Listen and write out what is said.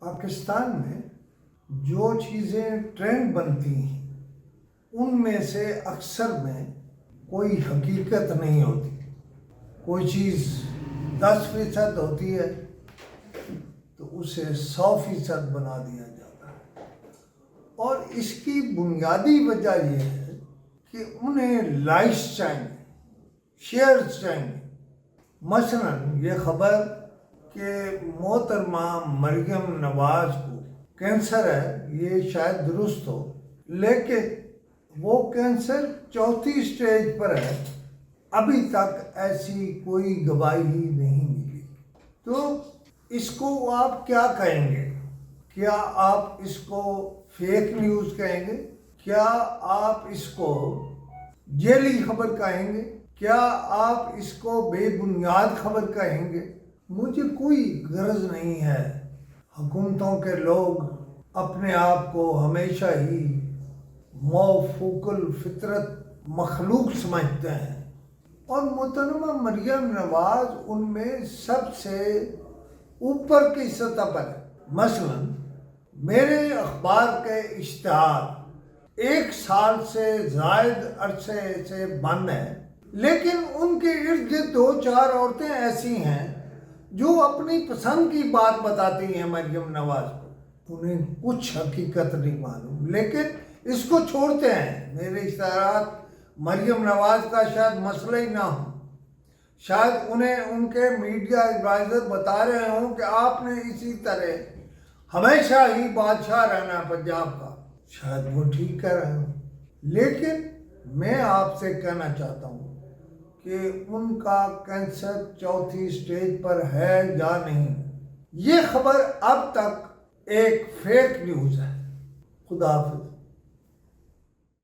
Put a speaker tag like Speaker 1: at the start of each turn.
Speaker 1: پاکستان میں جو چیزیں ٹرینڈ بنتی ہیں ان میں سے اکثر میں کوئی حقیقت نہیں ہوتی. کوئی چیز 10% ہوتی ہے تو اسے 100% بنا دیا جاتا ہے، اور اس کی بنیادی وجہ یہ ہے کہ انہیں لائکس چاہیے، شیئرز چاہیے. مثلاً یہ خبر کہ محترمہ مریم نواز کو کینسر ہے، یہ شاید درست ہو، لیکن وہ کینسر 4تھی سٹیج پر ہے. ابھی تک ایسی کوئی گواہی نہیں ملی. تو اس کو آپ کیا کہیں گے؟ کیا آپ اس کو فیک نیوز کہیں گے؟ کیا آپ اس کو جعلی خبر کہیں گے؟ کیا آپ اس کو بے بنیاد خبر کہیں گے؟ مجھے کوئی غرض نہیں ہے. حکومتوں کے لوگ اپنے آپ کو ہمیشہ ہی موفوق الفطرت مخلوق سمجھتے ہیں، اور محترمہ مریم نواز ان میں سب سے اوپر کی سطح پر ہے. مثلاً میرے اخبار کے اشتہار 1 سال سے زائد عرصے سے بند ہیں، لیکن ان کے ارد گرد 2-4 عورتیں ایسی ہیں جو اپنی پسند کی بات بتاتی ہیں مریم نواز کو. انہیں کچھ حقیقت نہیں معلوم، لیکن اس کو چھوڑتے ہیں. میرے اشتہارات مریم نواز کا شاید مسئلہ ہی نہ ہو، شاید انہیں ان کے میڈیا ایڈوائزر بتا رہے ہوں کہ آپ نے اسی طرح ہمیشہ ہی بادشاہ رہنا ہے پنجاب کا. شاید وہ ٹھیک کہہ رہے ہوں، لیکن میں آپ سے کہنا چاہتا ہوں کہ ان کا کینسر 4تھی سٹیج پر ہے یا نہیں، یہ خبر اب تک ایک فیک نیوز ہے. خدا حافظ.